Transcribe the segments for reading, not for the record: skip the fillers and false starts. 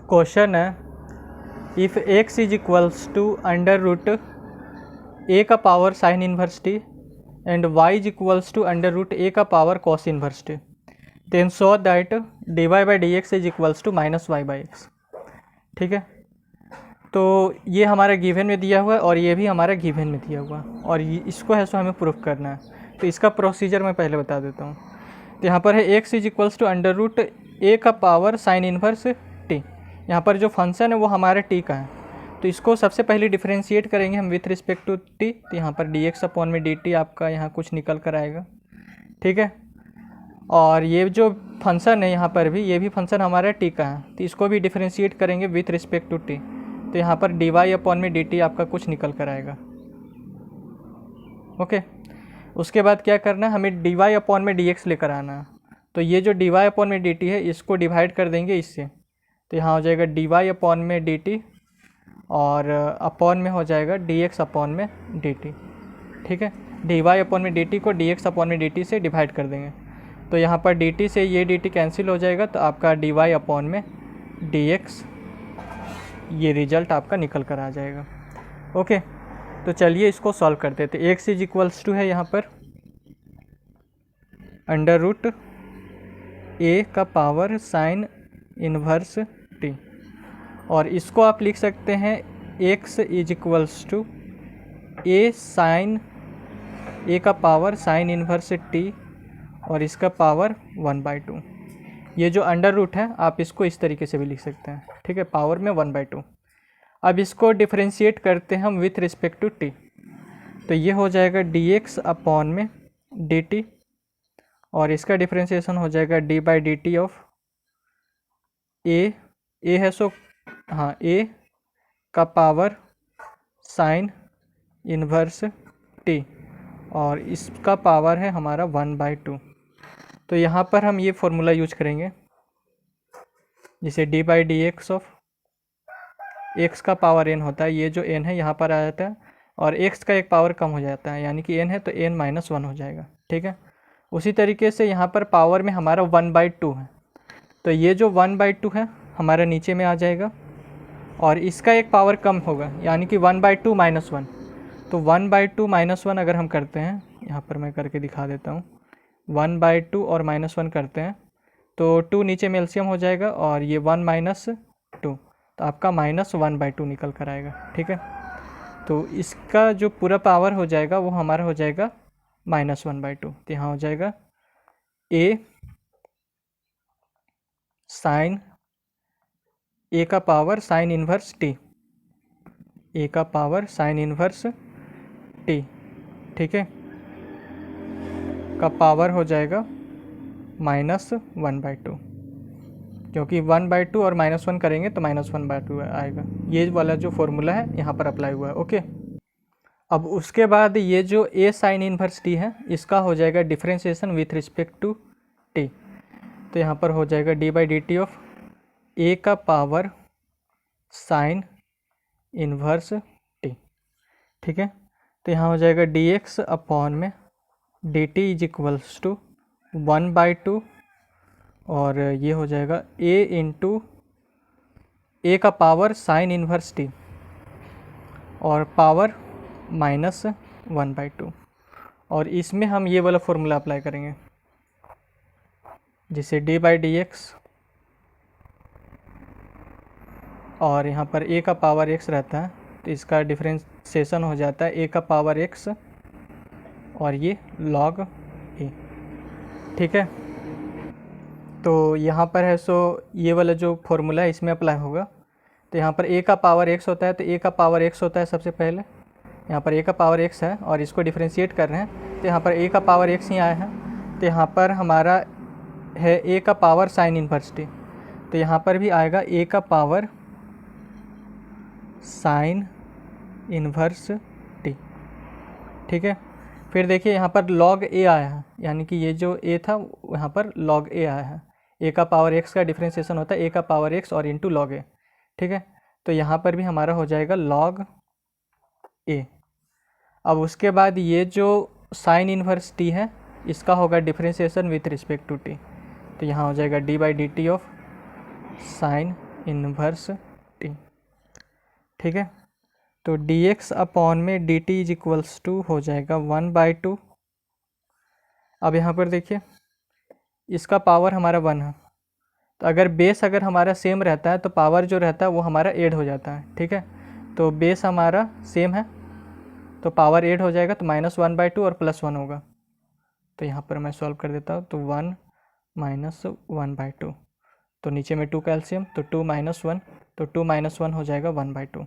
Question है if x is equals to under root A का power sine inverse T and y is equals to under root A का power cos inverse T, then show that dy by D X is equals to minus Y by X. ठीक है, तो ये हमारा given में दिया हुआ है और ये भी हमारा गिवन में दिया हुआ है और इसको है सो हमें प्रूफ करना है। तो इसका प्रोसीजर मैं पहले बता देता हूँ। तो यहाँ पर है x is equals to under root A का पावर साइन इनवर्स टी। यहाँ पर जो फंक्शन है वो हमारे t का है, तो इसको सबसे पहले डिफरेंशिएट करेंगे हम विथ रिस्पेक्ट टू t। तो यहाँ पर dx अपॉन में dt आपका यहाँ कुछ निकल कर आएगा। ठीक है, और ये जो फंक्शन है यहाँ पर भी, ये भी फंक्शन हमारा t का है, तो इसको भी डिफरेंशिएट करेंगे विथ रिस्पेक्ट टू t। तो यहाँ पर dy अपॉन में dt आपका कुछ निकल कर आएगा। ओके, उसके बाद क्या करना है, हमें dy अपॉन में dx लेकर आना है। तो ये जो dy अपॉन में dt है इसको डिवाइड कर देंगे इससे, तो यहाँ हो जाएगा dy अपॉन में dt और अपॉन में हो जाएगा dx अपॉन में dt। ठीक है, dy अपॉन में dt को dx अपॉन में dt से डिवाइड कर देंगे, तो यहाँ पर dt से ये dt कैंसिल हो जाएगा, तो आपका dy अपॉन में dx ये रिजल्ट आपका निकल कर आ जाएगा। ओके, तो चलिए इसको सॉल्व करते थे। x इज इक्वल्स टू है यहाँ पर अंडर रूट ए का पावर साइन इनवर्स टी, और इसको आप लिख सकते हैं x is equals to A sine A का पावर साइन इनवर्स टी और इसका पावर 1/2। ये जो अंडर रूट है आप इसको इस तरीके से भी लिख सकते हैं। ठीक है, पावर में 1/2। अब इसको डिफरेंशिएट करते हैं हम विथ रिस्पेक्ट टू टी, तो ये हो जाएगा dx अपॉन में dt और इसका डिफरेंशिएशन हो जाएगा d by D T of A है सो हाँ a का पावर साइन इनवर्स t और इसका पावर है हमारा 1/2। तो यहाँ पर हम ये फॉर्मूला यूज करेंगे जिसे d by D x of x का पावर n होता है, ये जो n है यहाँ पर आ जाता है और x का एक पावर कम हो जाता है, यानी कि n है तो n माइनस 1 हो जाएगा। ठीक है, उसी तरीके से यहाँ पर पावर में हमारा 1/2 है, तो ये जो 1/2 है हमारा नीचे में आ जाएगा और इसका एक पावर कम होगा, यानी कि 1/2 माइनस 1। तो 1/2 माइनस 1 अगर हम करते हैं, यहाँ पर मैं करके दिखा देता हूँ, 1/2 और माइनस 1 करते हैं तो 2 नीचे में एलसीएम हो जाएगा और ये 1 माइनस 2, तो आपका -1/2 निकल कर आएगा। ठीक है, तो इसका जो पूरा पावर हो जाएगा वो हमारा हो जाएगा -1/2। तो यहाँ हो जाएगा a साइन a का power sine inverse t, a का पावर साइन इनवर्स t। ठीक है, का पावर हो जाएगा -1/2, क्योंकि 1/2 और -1 करेंगे तो -1/2 आएगा। ये वाला जो फॉर्मूला है यहाँ पर अप्लाई हुआ है। ओके, अब उसके बाद ये जो a साइन इनवर्स t है इसका हो जाएगा differentiation with respect to t। तो यहाँ पर हो जाएगा d by D T of a का पावर साइन इनवर्स t। ठीक है, तो यहाँ हो जाएगा dx अपॉन में dt इज इक्वल्स टू 1/2 और ये हो जाएगा a इंटू a का पावर साइन इनवर्स t और पावर -1/2, और इसमें हम ये वाला फॉर्मूला अप्लाई करेंगे जिसे d बाई डी एक्स और यहाँ पर a का पावर x रहता है, तो इसका डिफरेंशिएशन हो जाता है a का पावर x और ये log a। ठीक है, तो यहाँ पर है सो ये वाला जो फॉर्मूला है इसमें अप्लाई होगा। तो यहाँ पर a का पावर x होता है, तो a का पावर x होता है सबसे पहले, यहाँ पर a का पावर x है और इसको डिफरेंशिएट कर रहे हैं, तो यहाँ पर a का पावर x ही आया है। तो यहाँ पर हमारा है a का पावर साइन इनवर्स t, तो यहाँ पर भी आएगा a का पावर साइन इनवर्स t। ठीक है, फिर देखिए यहाँ पर log a आया है, यानी कि ये जो a था यहाँ पर log a आया है। a का पावर x का डिफरेंशिएशन होता है a का पावर x और इंटू log a। ठीक है, तो यहाँ पर भी हमारा हो जाएगा log a। अब उसके बाद ये जो साइन इनवर्स t है इसका होगा differentiation with respect to t, तो यहाँ हो जाएगा d by D T of sine inverse t. ठीक है, तो dx अपॉन में dt इज इक्वल्स टू हो जाएगा 1/2। अब यहाँ पर देखिए इसका पावर हमारा 1 है, तो अगर बेस अगर हमारा सेम रहता है तो पावर जो रहता है वो हमारा ऐड हो जाता है। ठीक है, तो बेस हमारा सेम है तो पावर ऐड हो जाएगा, तो -1/2 और +1 होगा। तो यहाँ पर मैं सॉल्व कर देता हूँ, तो 1 - 1/2, तो नीचे में 2 कैल्शियम, तो 2 - 1, तो 2 - 1 हो जाएगा 1/2,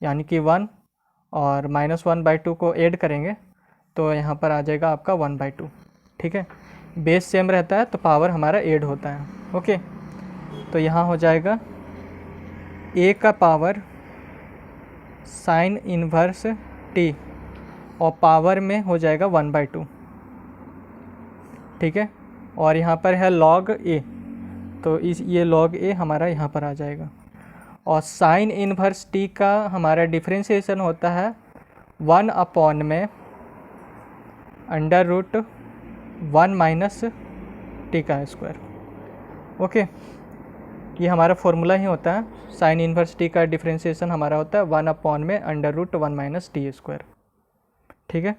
यानी कि 1 और -1/2 को ऐड करेंगे तो यहाँ पर आ जाएगा आपका 1/2। ठीक है, बेस सेम रहता है तो पावर हमारा ऐड होता है। ओके, तो यहाँ हो जाएगा a का पावर साइन इन्वर्स t और पावर में हो जाएगा 1/2। ठीक है, और यहाँ पर है log a, तो ये log a हमारा यहाँ पर आ जाएगा। और साइन इन्वर्स t का हमारा डिफ्रेंशिएशन होता है 1 अपॉन में √1 - t का स्क्वायर। ओके, ये हमारा फॉर्मूला ही होता है, साइन इन्वर्स t का डिफ्रेंशिएशन हमारा होता है 1 अपॉन में √1 - t स्क्वायर। ठीक है,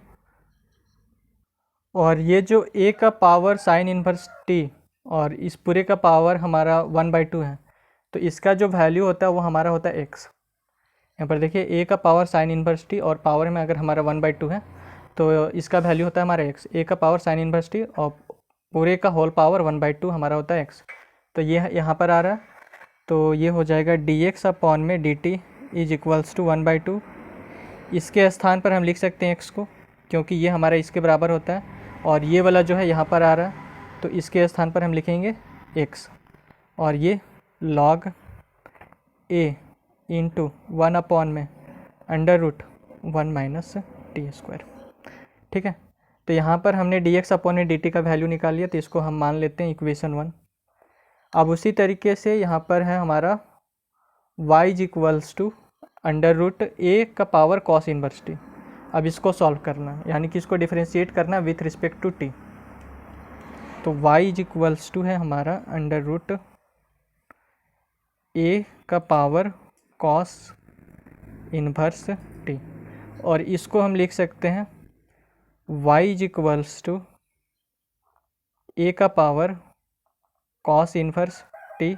और ये जो a का पावर साइन इन्वर्स t और इस पूरे का पावर हमारा 1/2 है, तो इसका जो वैल्यू होता है वो हमारा होता है x। यहाँ पर देखिए a का पावर साइन इन्वर्स t और पावर में अगर हमारा 1/2 है तो इसका वैल्यू होता है हमारा x। a का पावर साइन इन्वर्स t और पूरे का होल पावर 1/2 हमारा होता है x। तो ये यहाँ पर आ रहा है, तो ये हो जाएगा dx अपॉन में dt इज इक्वल्स टू 1/2। इसके स्थान पर हम लिख सकते हैं x को, क्योंकि ये हमारा इसके बराबर होता है, और ये वाला जो है यहाँ पर आ रहा है तो इसके स्थान पर हम लिखेंगे x, और ये log a इंटू 1 अपॉन में √1 - t स्क्वायर। ठीक है, तो यहाँ पर हमने dx अपॉन में dt का वैल्यू निकाल लिया, तो इसको हम मान लेते हैं इक्वेशन 1। अब उसी तरीके से यहाँ पर है हमारा y is equals to √a का पावर कॉस इन्वर्स t। अब इसको सॉल्व करना है, यानी कि इसको डिफरेंशिएट करना है विथ रिस्पेक्ट टू t। तो y इज इक्वल्स टू है हमारा √a का पावर कॉस इन्वर्स t, और इसको हम लिख सकते हैं y is equals to a का पावर कॉस इन्वर्स t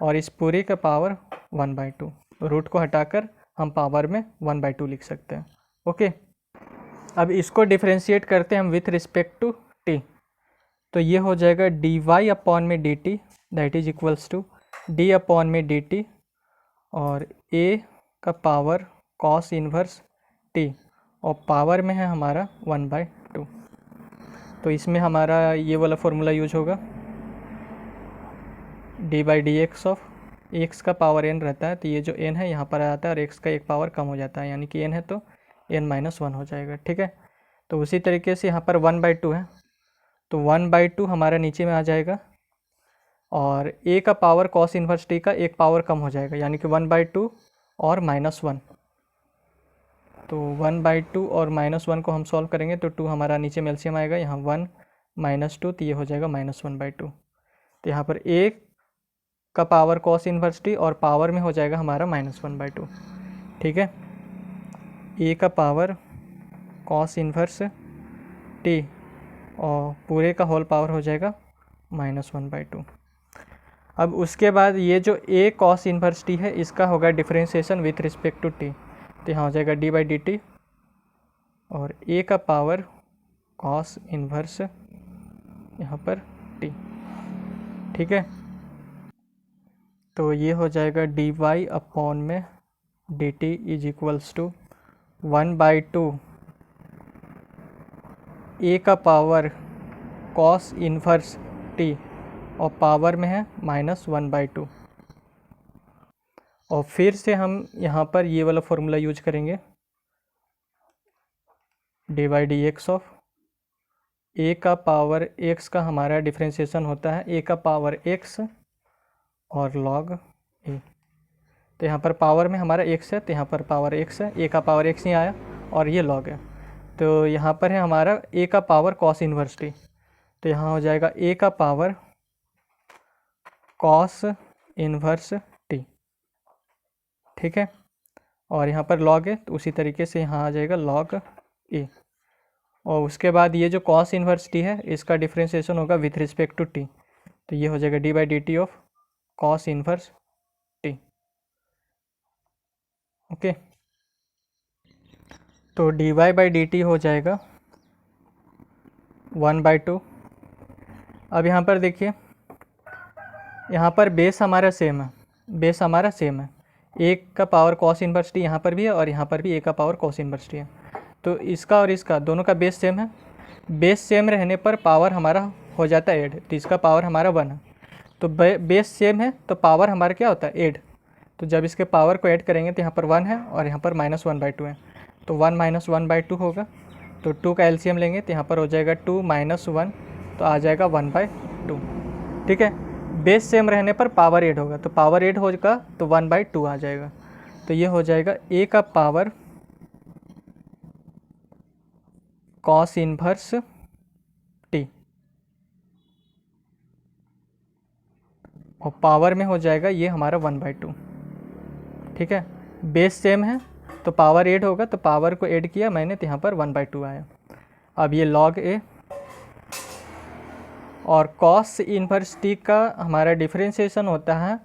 और इस पूरे का पावर 1/2। रूट को हटाकर हम पावर में 1/2 लिख सकते हैं। ओके, अब इसको डिफरेंशिएट करते हैं हम विथ रिस्पेक्ट टू t, तो ये हो जाएगा dy अपॉन में dt that is equals to d upon में dt और a का पावर कॉस इन्वर्स t और पावर में है हमारा 1/2। तो इसमें हमारा ये वाला फॉर्मूला यूज होगा, d/dx ऑफ x का पावर n रहता है, तो ये जो n है यहाँ पर आ जाता है और x का एक पावर कम हो जाता है, यानी कि n है तो n - 1 हो जाएगा। ठीक है, तो उसी तरीके से यहाँ पर 1/2 है, तो 1/2 हमारा नीचे में आ जाएगा और a का पावर कॉस इन्वर्स t का एक पावर कम हो जाएगा, यानी कि 1/2 और -1। तो 1/2 और -1 को हम सॉल्व करेंगे तो 2 हमारा नीचे में एलसीएम आएगा, यहाँ 1 - 2, तो ये हो जाएगा -1/2। तो यहाँ पर a का पावर कॉस इन्वर्स t और पावर में हो जाएगा हमारा -1/2। ठीक है, a का पावर कॉस इन्वर्स t और पूरे का होल पावर हो जाएगा -1/2। अब उसके बाद ये जो a कॉस इन्वर्स t है इसका होगा differentiation with respect to t, तो यहाँ हो जाएगा d/dt और a का पावर कॉस इन्वर्स यहाँ पर t। ठीक है, तो ये हो जाएगा dy अपॉन में dt is equals to 1/2 a का पावर कॉस इन्वर्स t और पावर में है -1/2। और फिर से हम यहाँ पर ये वाला फॉर्मूला यूज करेंगे, d/dx ऑफ a का पावर x का हमारा डिफरेंशिएशन होता है a का पावर x और log a। तो यहाँ पर पावर में हमारा x है, तो यहाँ पर पावर x है, a का पावर x नहीं आया और ये log है, तो यहाँ पर है हमारा a का पावर कॉस इन्वर्स t, तो यहाँ हो जाएगा a का पावर कॉस इन्वर्स t ठीक है, और यहाँ पर log है तो उसी तरीके से यहाँ आ जाएगा log a। और उसके बाद ये जो cos इनवर्स t है इसका डिफ्रेंशिएशन होगा विथ रिस्पेक्ट टू t, तो ये हो जाएगा d by D T of cos inverse t। Okay, तो dy बाई डी टी हो जाएगा 1/2। अब यहाँ पर देखिए, यहाँ पर बेस हमारा सेम है, बेस हमारा सेम है, एक का पावर cos इनवर्स t यहाँ पर भी है और यहाँ पर भी एक का पावर cos इनवर्स t है, तो इसका और इसका दोनों का बेस सेम है। बेस सेम रहने पर पावर हमारा हो जाता है ऐड, तो इसका पावर हमारा 1 है, तो बेस सेम है तो पावर हमारा क्या होता है ऐड, तो जब इसके पावर को ऐड करेंगे तो यहाँ पर 1 है और यहाँ पर -1/2 है, तो 1 - 1/2 होगा, तो 2 का एलसीएम लेंगे तो यहाँ पर हो जाएगा 2 - 1, तो आ जाएगा 1/2। ठीक है, बेस सेम रहने पर पावर ऐड होगा, तो पावर ऐड होगा तो 1/2 आ जाएगा, तो ये हो जाएगा a का पावर cos इनवर्स t, और पावर में हो जाएगा ये हमारा 1/2। ठीक है, बेस सेम है तो पावर ऐड होगा, तो पावर को ऐड किया मैंने तो यहाँ पर 1/2 आया। अब ये log a और cos इनवर्स t का हमारा डिफरेंशिएशन होता है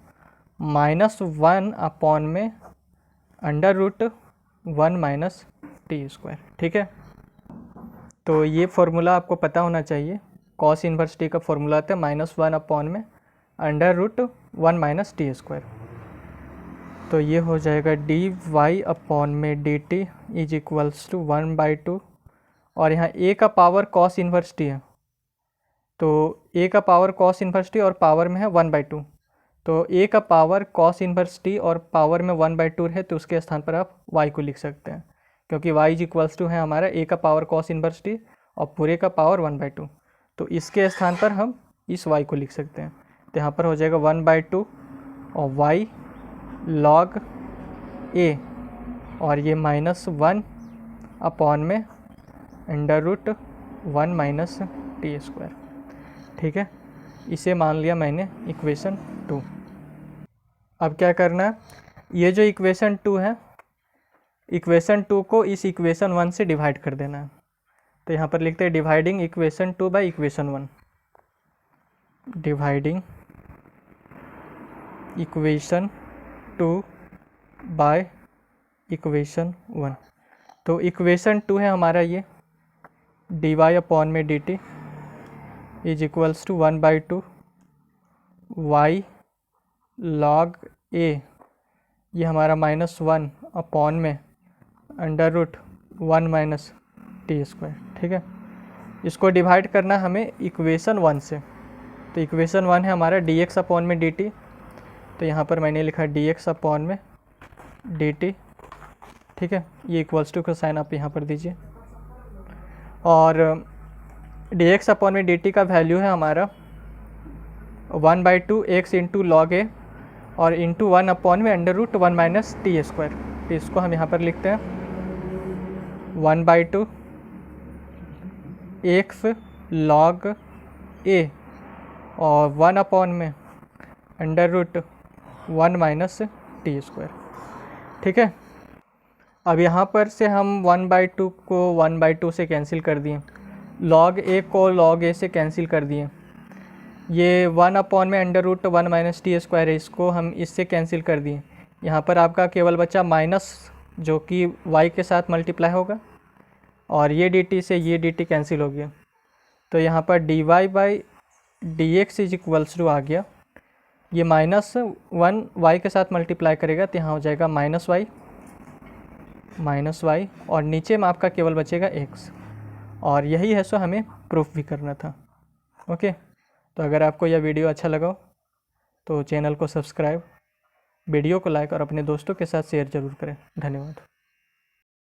-1 अपॉन में √1 - t²। ठीक है, तो ये फॉर्मूला आपको पता होना चाहिए, cos इनवर्स t का फॉर्मूला आता है -1 अपॉन में √1 - t²। तो ये हो जाएगा dy अपॉन में dt इज इक्वल्स टू 1/2, और यहाँ a का पावर cos इनवर्स t है, तो a का पावर cos इनवर्स t और पावर में है 1/2, तो a का पावर cos इनवर्स t और पावर में 1/2 है, तो उसके स्थान पर आप y को लिख सकते हैं, क्योंकि y इज इक्वल्स टू है हमारा a का पावर cos इनवर्स t और पूरे का पावर 1/2, तो इसके स्थान पर हम इस y को लिख सकते हैं, तो यहाँ पर हो जाएगा 1/2 और y log a, और ये -1 अपॉन में √1 - t²। ठीक है, इसे मान लिया मैंने इक्वेशन 2। अब क्या करना है, ये जो इक्वेशन 2 है, इक्वेशन 2 को इस इक्वेशन 1 से डिवाइड कर देना है, तो यहाँ पर लिखते हैं dividing equation 2 by equation 1, dividing equation 2 by equation 1। तो इक्वेशन 2 है हमारा ये dy अपॉन में dt is equals to 1/2 y log a, ये हमारा -1 अपॉन में √1 - t²। ठीक है, इसको डिवाइड करना हमें इक्वेशन 1 से, तो इक्वेशन 1 है हमारा dx अपॉन में dt, तो यहाँ पर मैंने लिखा dx अपॉन में dt। ठीक है, ये इक्वल्स टू का साइन आप यहाँ पर दीजिए, और dx अपॉन में dt का वैल्यू है हमारा 1/2 x इंटू log a और इंटू 1 अपॉन में √1 - t²। तो इसको हम यहाँ पर लिखते हैं 1/2 x log a और 1 अपॉन में √1 - t²। ठीक है, अब यहाँ पर से हम 1/2 को 1/2 से कैंसिल कर दिए, log a को log a से कैंसिल कर दिए, ये 1 अपॉन में √1 - t² है, इसको हम इससे कैंसिल कर दिए, यहाँ पर आपका केवल बचा माइनस जो कि y के साथ मल्टीप्लाई होगा, और ये dt से ये dt कैंसिल हो गया, तो यहाँ पर dy by dx is equals to आ गया, ये -1 y के साथ मल्टीप्लाई करेगा तो यहाँ हो जाएगा -y, और नीचे में आपका केवल बचेगा x, और यही है सो हमें प्रूफ भी करना था। ओके, तो अगर आपको यह वीडियो अच्छा लगा तो चैनल को सब्सक्राइब, वीडियो को लाइक और अपने दोस्तों के साथ शेयर ज़रूर करें। धन्यवाद।